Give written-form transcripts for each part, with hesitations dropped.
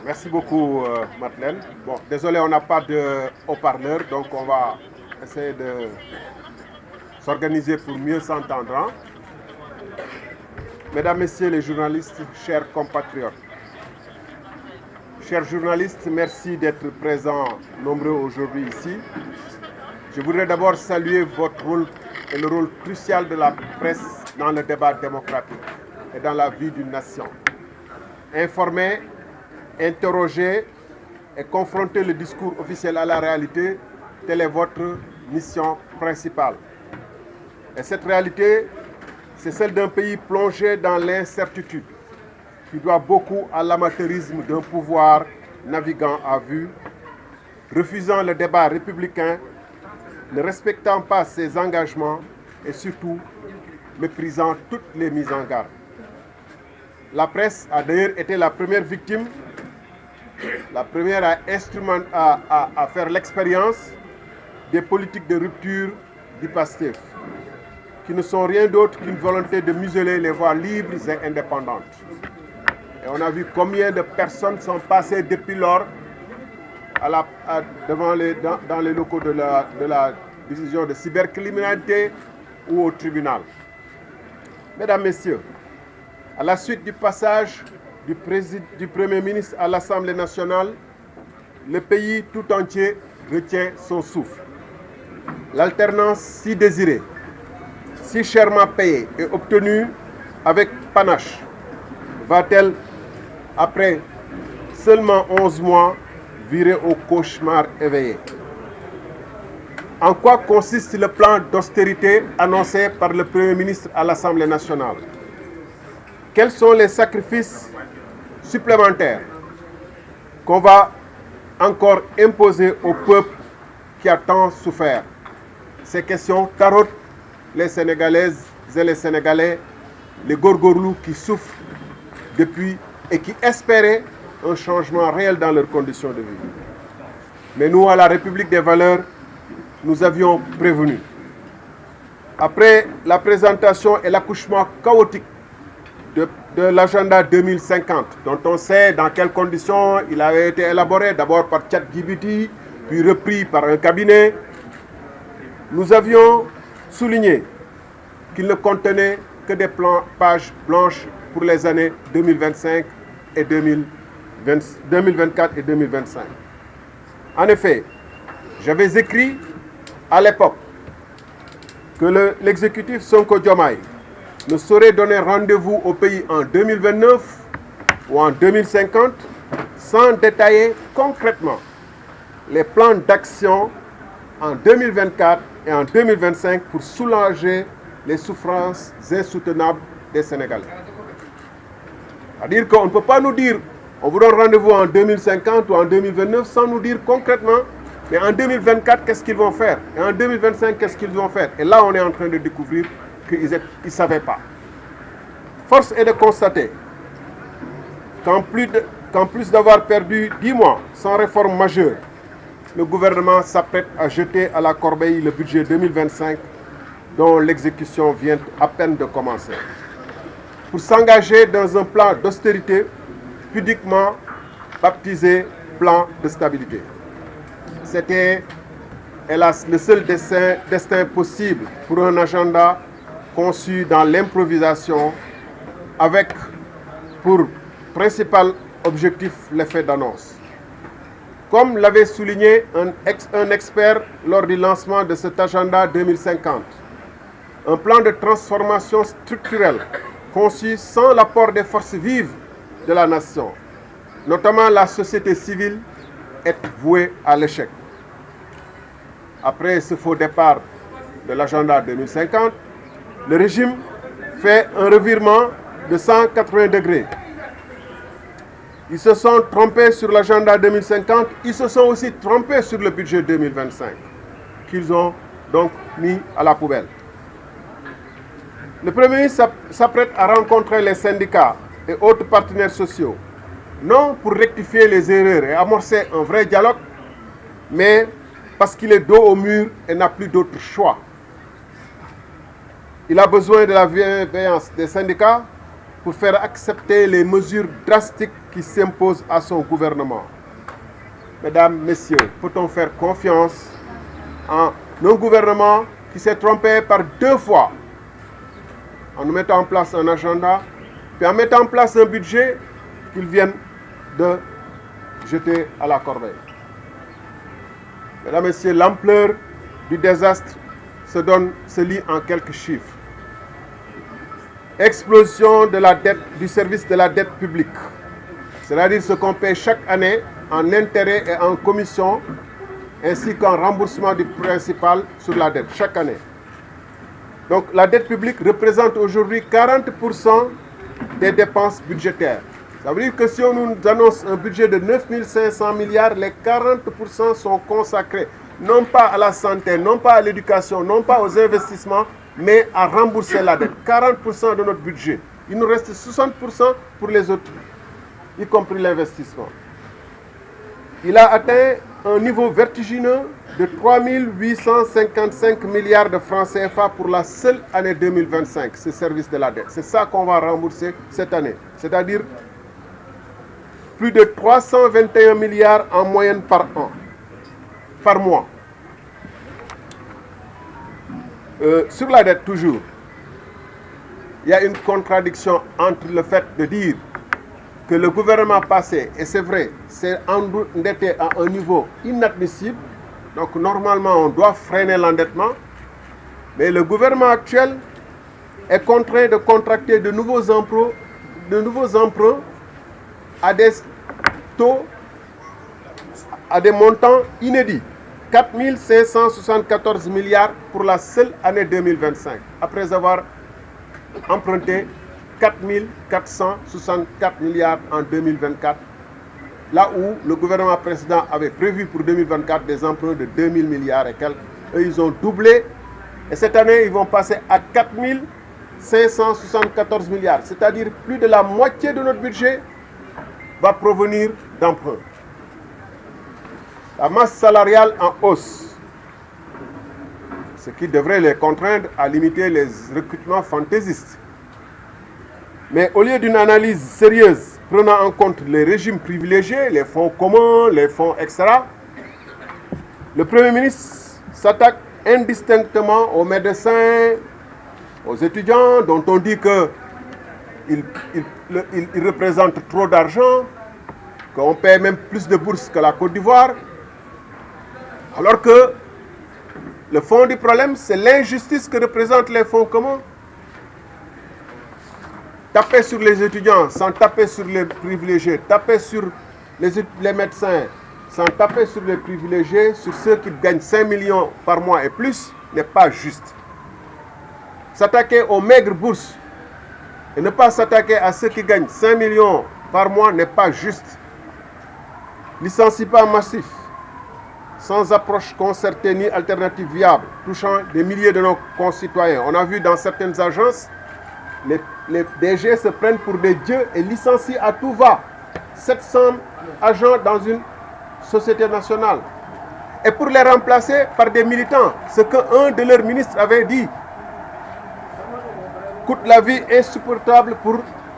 Merci beaucoup, Madeleine. Bon, désolé, on n'a pas de haut-parleur, donc on va essayer de s'organiser pour mieux s'entendre. Hein. Mesdames, Messieurs les journalistes, chers compatriotes, chers journalistes, merci d'être présents nombreux aujourd'hui ici. Je voudrais d'abord saluer votre rôle et le rôle crucial de la presse dans le débat démocratique et dans la vie d'une nation. Informer, interroger et confronter le discours officiel à la réalité, telle est votre mission principale. Et cette réalité, c'est celle d'un pays plongé dans l'incertitude, qui doit beaucoup à l'amateurisme d'un pouvoir naviguant à vue, refusant le débat républicain, ne respectant pas ses engagements et surtout méprisant toutes les mises en garde. La presse a d'ailleurs été la première victime, la première à faire l'expérience des politiques de rupture du PASTEF, qui ne sont rien d'autre qu'une volonté de museler les voix libres et indépendantes. Et on a vu combien de personnes sont passées depuis lors dans les locaux de la division de cybercriminalité ou au tribunal. Mesdames, Messieurs, à la suite du passage du Premier ministre à l'Assemblée nationale, le pays tout entier retient son souffle. L'alternance si désirée, si chèrement payée et obtenue avec panache, va-t-elle, après seulement 11 mois, virer au cauchemar éveillé? En quoi consiste le plan d'austérité annoncé par le Premier ministre à l'Assemblée nationale? Quels sont les sacrifices supplémentaires qu'on va encore imposer au peuple qui a tant souffert? Ces questions tarautent les Sénégalaises et les Sénégalais, les gorgorlous qui souffrent depuis et qui espéraient un changement réel dans leurs conditions de vie. Mais nous, à la République des valeurs, nous avions prévenu. Après la présentation et l'accouchement chaotique de l'agenda 2050, dont on sait dans quelles conditions il avait été élaboré, d'abord par ChatGPT, puis repris par un cabinet, nous avions souligné qu'il ne contenait que des pages blanches pour les années 2025 et 2024 et 2025. En effet, j'avais écrit à l'époque que l'exécutif Sonko Diomaye ne saurait donner rendez-vous au pays en 2029 ou en 2050 sans détailler concrètement les plans d'action en 2024 et en 2025 pour soulager les souffrances insoutenables des Sénégalais. C'est-à-dire qu'on ne peut pas nous dire on vous donne rendez-vous en 2050 ou en 2029 sans nous dire concrètement mais en 2024 qu'est-ce qu'ils vont faire et en 2025 qu'est-ce qu'ils vont faire. Et là on est en train de découvrir qu'ils ne savaient pas. Force est de constater qu'en plus d'avoir perdu 10 mois sans réforme majeure, le gouvernement s'apprête à jeter à la corbeille le budget 2025 dont l'exécution vient à peine de commencer, pour s'engager dans un plan d'austérité pudiquement baptisé plan de stabilité. C'était, hélas, le seul destin possible pour un agenda conçu dans l'improvisation avec pour principal objectif l'effet d'annonce. Comme l'avait souligné un expert lors du lancement de cet agenda 2050, un plan de transformation structurelle conçu sans l'apport des forces vives de la nation, notamment la société civile, est voué à l'échec. Après ce faux départ de l'agenda 2050, le régime fait un revirement de 180 degrés. Ils se sont trompés sur l'agenda 2050, ils se sont aussi trompés sur le budget 2025, qu'ils ont donc mis à la poubelle. Le Premier ministre s'apprête à rencontrer les syndicats et autres partenaires sociaux, non pour rectifier les erreurs et amorcer un vrai dialogue, mais parce qu'il est dos au mur et n'a plus d'autre choix. Il a besoin de la bienveillance des syndicats, pour faire accepter les mesures drastiques qui s'imposent à son gouvernement. Mesdames, Messieurs, peut-on faire confiance en un gouvernement qui s'est trompé par 2 fois en nous mettant en place un agenda, puis en mettant en place un budget qu'ils viennent de jeter à la corbeille. Mesdames, Messieurs, l'ampleur du désastre se lit en quelques chiffres. Explosion de la dette, du service de la dette publique, c'est-à-dire ce qu'on paie chaque année en intérêts et en commissions, ainsi qu'en remboursement du principal sur la dette, chaque année. Donc la dette publique représente aujourd'hui 40% des dépenses budgétaires. Ça veut dire que si on nous annonce un budget de 9 500 milliards, les 40% sont consacrés, non pas à la santé, non pas à l'éducation, non pas aux investissements, mais à rembourser la dette. 40% de notre budget. Il nous reste 60% pour les autres, y compris l'investissement. Il a atteint un niveau vertigineux de 3 855 milliards de francs CFA pour la seule année 2025, ce service de la dette. C'est ça qu'on va rembourser cette année. C'est-à-dire plus de 321 milliards en moyenne par an, par mois. Sur la dette, toujours, il y a une contradiction entre le fait de dire que le gouvernement passé, et c'est vrai, s'est endetté à un niveau inadmissible. Donc normalement, on doit freiner l'endettement. Mais le gouvernement actuel est contraint de contracter de nouveaux emprunts à des taux, à des montants inédits. 4 574 milliards pour la seule année 2025, après avoir emprunté 4 464 milliards en 2024, là où le gouvernement précédent avait prévu pour 2024 des emprunts de 2 000 milliards et quelques. Eux, ils ont doublé, et cette année, ils vont passer à 4 574 milliards, c'est-à-dire plus de la moitié de notre budget va provenir d'emprunts. La masse salariale en hausse, ce qui devrait les contraindre à limiter les recrutements fantaisistes. Mais au lieu d'une analyse sérieuse prenant en compte les régimes privilégiés, les fonds communs, les fonds, etc., le Premier ministre s'attaque indistinctement aux médecins, aux étudiants, dont on dit qu'ils représentent trop d'argent, qu'on paie même plus de bourses que la Côte d'Ivoire. Alors que le fond du problème, c'est l'injustice que représentent les fonds communs. Taper sur les étudiants sans taper sur les privilégiés, taper sur les médecins sans taper sur les privilégiés, sur ceux qui gagnent 5 millions par mois et plus, n'est pas juste. S'attaquer aux maigres bourses et ne pas s'attaquer à ceux qui gagnent 5 millions par mois n'est pas juste. Licenciement massif, sans approche concertée ni alternative viable, touchant des milliers de nos concitoyens. On a vu dans certaines agences, les DG se prennent pour des dieux et licencient à tout va 700 agents dans une société nationale. Et pour les remplacer par des militants, ce qu'un de leurs ministres avait dit, coûte la vie insupportable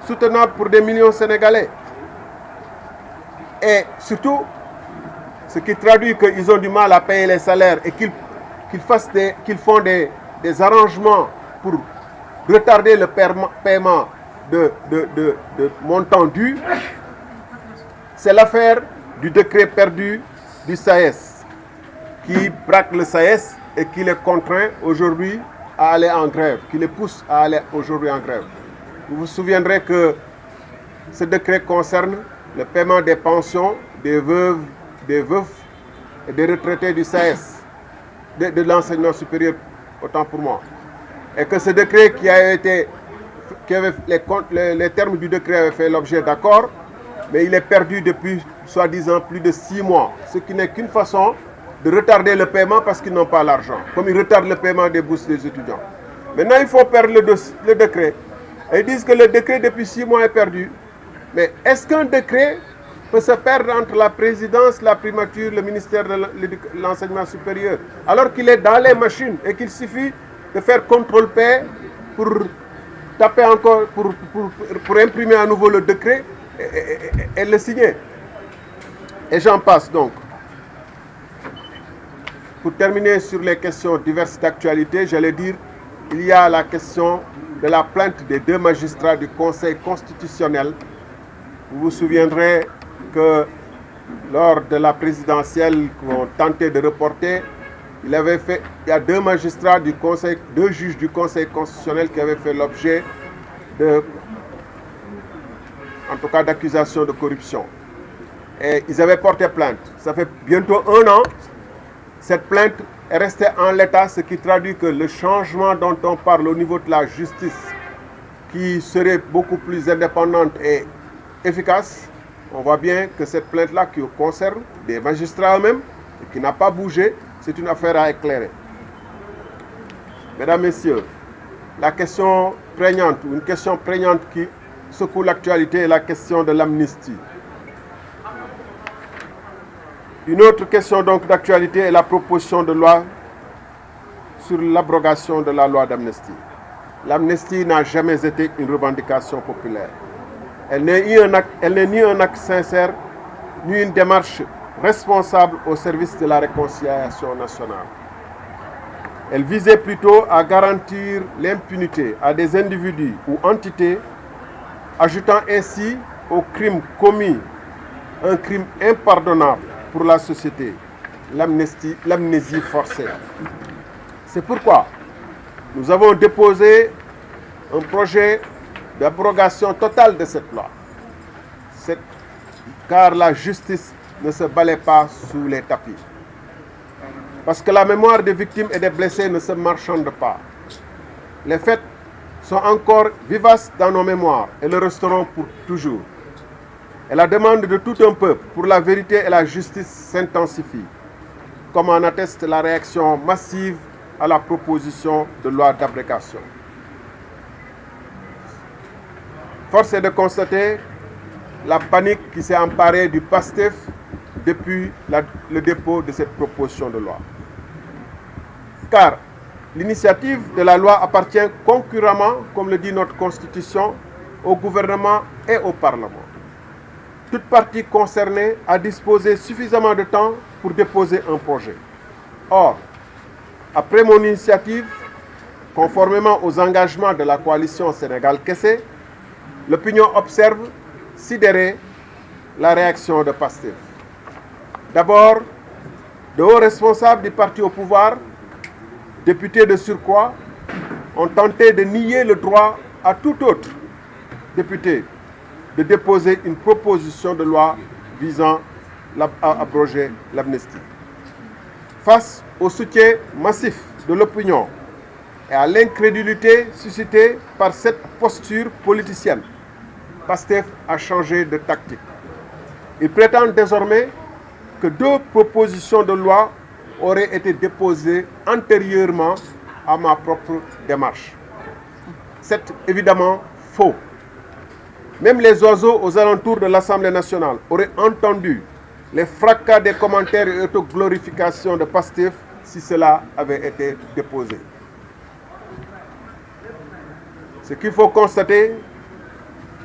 soutenable pour des millions de Sénégalais. Et surtout, ce qui traduit qu'ils ont du mal à payer les salaires et qu'ils font des arrangements pour retarder le paiement de montants dus, c'est l'affaire du décret perdu du SAES, qui braque le SAES et qui les contraint aujourd'hui à aller en grève, qui les pousse à aller aujourd'hui en grève. Vous vous souviendrez que ce décret concerne le paiement des pensions des veufs et des retraités du SAES, de l'enseignement supérieur, autant pour moi. Et que ce décret les termes du décret avaient fait l'objet d'accord, mais il est perdu depuis, soi-disant, plus de 6 mois, ce qui n'est qu'une façon de retarder le paiement parce qu'ils n'ont pas l'argent, comme ils retardent le paiement des bourses des étudiants. Maintenant, il faut perdre le décret. Et ils disent que le décret depuis 6 mois est perdu. Mais est-ce qu'un décret peut se perdre entre la présidence, la primature, le ministère de l'enseignement supérieur, alors qu'il est dans les machines et qu'il suffit de faire contrôle-paix pour taper encore pour imprimer à nouveau le décret et le signer. Et j'en passe donc. Pour terminer sur les questions diverses d'actualité, j'allais dire, il y a la question de la plainte des 2 magistrats du Conseil constitutionnel. Vous vous souviendrez que lors de la présidentielle qu'on tentait de reporter, il y a 2 magistrats du Conseil, 2 juges du Conseil constitutionnel qui avaient fait l'objet en tout cas d'accusations de corruption. Et ils avaient porté plainte. Ça fait bientôt 1 an. Cette plainte est restée en l'état, ce qui traduit que le changement dont on parle au niveau de la justice, qui serait beaucoup plus indépendante et efficace, on voit bien que cette plainte-là qui concerne des magistrats eux-mêmes et qui n'a pas bougé, c'est une affaire à éclairer. Mesdames, Messieurs, la question prégnante, ou une question prégnante qui secoue l'actualité est la question de l'amnistie. Une autre question donc d'actualité est la proposition de loi sur l'abrogation de la loi d'amnistie. L'amnistie n'a jamais été une revendication populaire. Elle n'est ni un acte sincère, ni une démarche responsable au service de la réconciliation nationale. Elle visait plutôt à garantir l'impunité à des individus ou entités, ajoutant ainsi au crime commis un crime impardonnable pour la société, l'amnésie forcée. C'est pourquoi nous avons déposé un projet d'abrogation totale de cette loi. Car la justice ne se balaie pas sous les tapis. Parce que la mémoire des victimes et des blessés ne se marchande pas. Les faits sont encore vivaces dans nos mémoires et le resteront pour toujours. Et la demande de tout un peuple pour la vérité et la justice s'intensifie, comme en atteste la réaction massive à la proposition de loi d'abrogation. Force est de constater la panique qui s'est emparée du PASTEF depuis le dépôt de cette proposition de loi. Car l'initiative de la loi appartient concurremment, comme le dit notre Constitution, au gouvernement et au Parlement. Toute partie concernée a disposé suffisamment de temps pour déposer un projet. Or, après mon initiative, conformément aux engagements de la coalition Sénégal-Kessé, l'opinion observe, sidérée, la réaction de PASTEF. D'abord, de hauts responsables du parti au pouvoir, députés de surcroît, ont tenté de nier le droit à tout autre député de déposer une proposition de loi visant à abroger l'amnistie. Face au soutien massif de l'opinion et à l'incrédulité suscitée par cette posture politicienne, PASTEF a changé de tactique. Il prétend désormais que 2 propositions de loi auraient été déposées antérieurement à ma propre démarche. C'est évidemment faux. Même les oiseaux aux alentours de l'Assemblée nationale auraient entendu les fracas des commentaires et autoglorifications de PASTEF si cela avait été déposé. Ce qu'il faut constater,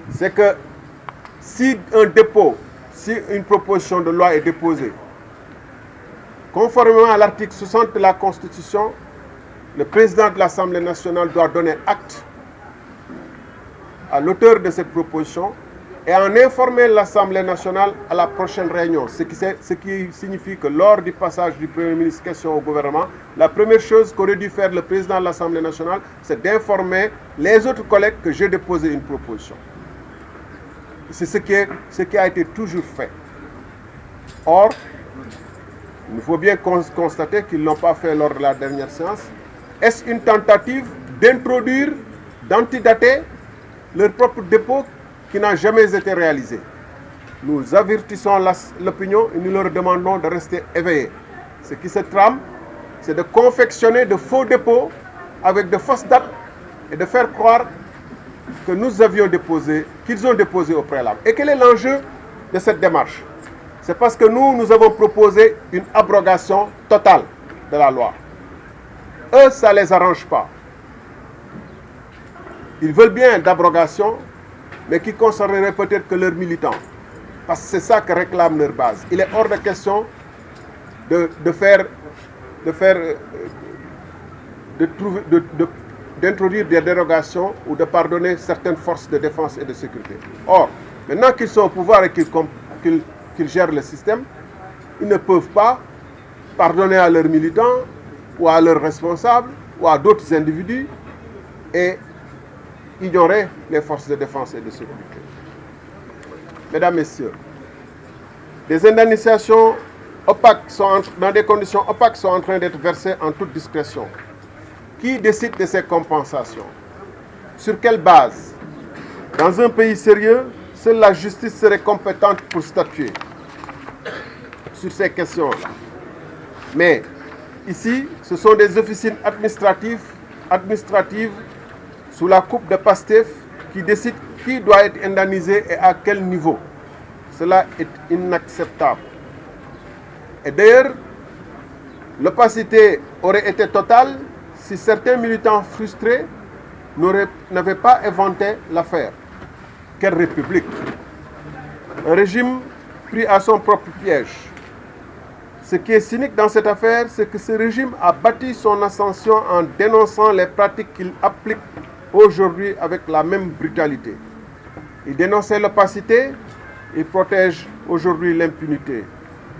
c'est que si une proposition de loi est déposée, conformément à l'article 60 de la Constitution, le président de l'Assemblée nationale doit donner acte à l'auteur de cette proposition et en informer l'Assemblée nationale à la prochaine réunion. Ce qui signifie que lors du passage du Premier ministre question au gouvernement, la première chose qu'aurait dû faire le président de l'Assemblée nationale, c'est d'informer les autres collègues que j'ai déposé une proposition. C'est ce qui a été toujours fait. Or, il faut bien constater qu'ils ne l'ont pas fait lors de la dernière séance. Est-ce une tentative d'introduire, d'antidater leur propre dépôt qui n'a jamais été réalisé? Nous avertissons l'opinion et nous leur demandons de rester éveillés. Ce qui se trame, c'est de confectionner de faux dépôts avec de fausses dates et de faire croire que nous avions déposé, qu'ils ont déposé au préalable. Et quel est l'enjeu de cette démarche? C'est parce que nous avons proposé une abrogation totale de la loi. Eux, ça ne les arrange pas. Ils veulent bien d'abrogation, mais qui concernerait peut-être que leurs militants. Parce que c'est ça que réclame leur base. Il est hors de question d'introduire des dérogations ou de pardonner certaines forces de défense et de sécurité. Or, maintenant qu'ils sont au pouvoir et qu'ils gèrent le système, ils ne peuvent pas pardonner à leurs militants ou à leurs responsables ou à d'autres individus et ignorer les forces de défense et de sécurité. Mesdames, Messieurs, des indemnisations opaques dans des conditions opaques sont en train d'être versées en toute discrétion. Qui décide de ces compensations? Sur quelle base? Dans un pays sérieux, seule la justice serait compétente pour statuer sur ces questions-là. Mais ici, ce sont des officines administratives sous la coupe de Pastef qui décident qui doit être indemnisé et à quel niveau. Cela est inacceptable. Et d'ailleurs, l'opacité aurait été totale si certains militants frustrés n'avaient pas inventé l'affaire. Quelle république? Un régime pris à son propre piège. Ce qui est cynique dans cette affaire, c'est que ce régime a bâti son ascension en dénonçant les pratiques qu'il applique aujourd'hui avec la même brutalité. Il dénonçait l'opacité, il protège aujourd'hui l'impunité.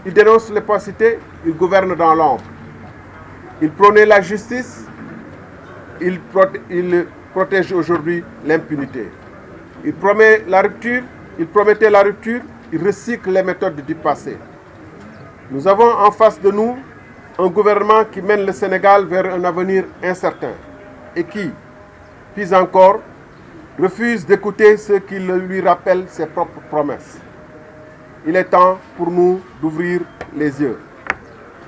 Il dénonce l'opacité, il gouverne dans l'ombre. Il prônait la justice, il protège aujourd'hui l'impunité. Il promettait la rupture, il recycle les méthodes du passé. Nous avons en face de nous un gouvernement qui mène le Sénégal vers un avenir incertain et qui, puis encore, refuse d'écouter ceux qui lui rappellent ses propres promesses. Il est temps pour nous d'ouvrir les yeux.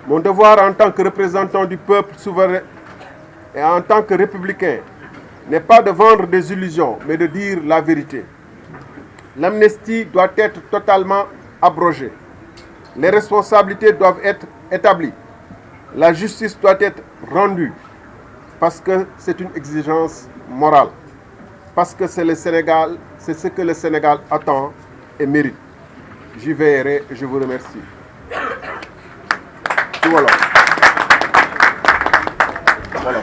Mon devoir en tant que représentant du peuple souverain et en tant que républicain n'est pas de vendre des illusions, mais de dire la vérité. L'amnistie doit être totalement abrogée. Les responsabilités doivent être établies. La justice doit être rendue parce que c'est une exigence morale. Parce que c'est ce que le Sénégal attend et mérite. J'y veillerai et je vous remercie. Voilà. Voilà.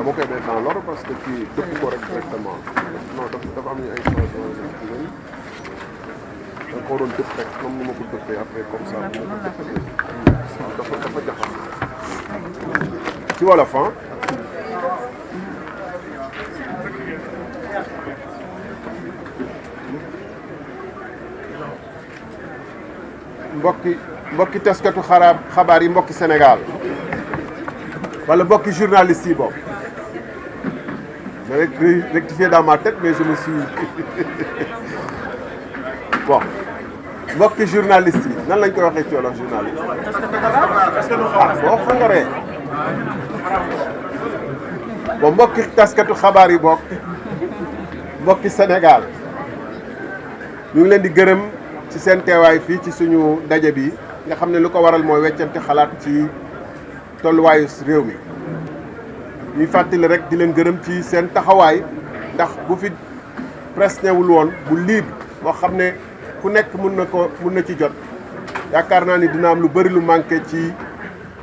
dama koy def dans l'ordre parce que kii dëpp ko rek directement non dafa am ñu ay changement da nga ko doon dëpp rek comme ni ma ko dëppee après comme ça dafa jaxas ci wolof ah mbokki taskatu xabaar yi mbokki Sénégal wala mbokki journaliste yi boobu j'avais rectifié dans ma tête mais je me suis bon mbokki journaliste yi nan lañ koy waxee ci wolof journaliste ah boo xongaree bon mbokki taskatu xabaar yi bokk mbokki Sénégal ñu ngi leen di gërëm ci seen teewaay fii ci suñu daje bi nga xam ne lu ko waral mooy weccante xalaat ci tolluwaayu réew mi ñuy fàttali rek di leen gërëm ci seen taxawaay ndax bu fi presse newul woon bu libre boo xam ne ku nekk mun na ci jot yaakaar naa ni dina am lu bari lu manqué ci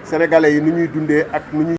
sénégalais yi nu ñuy dundee ak nu ñuy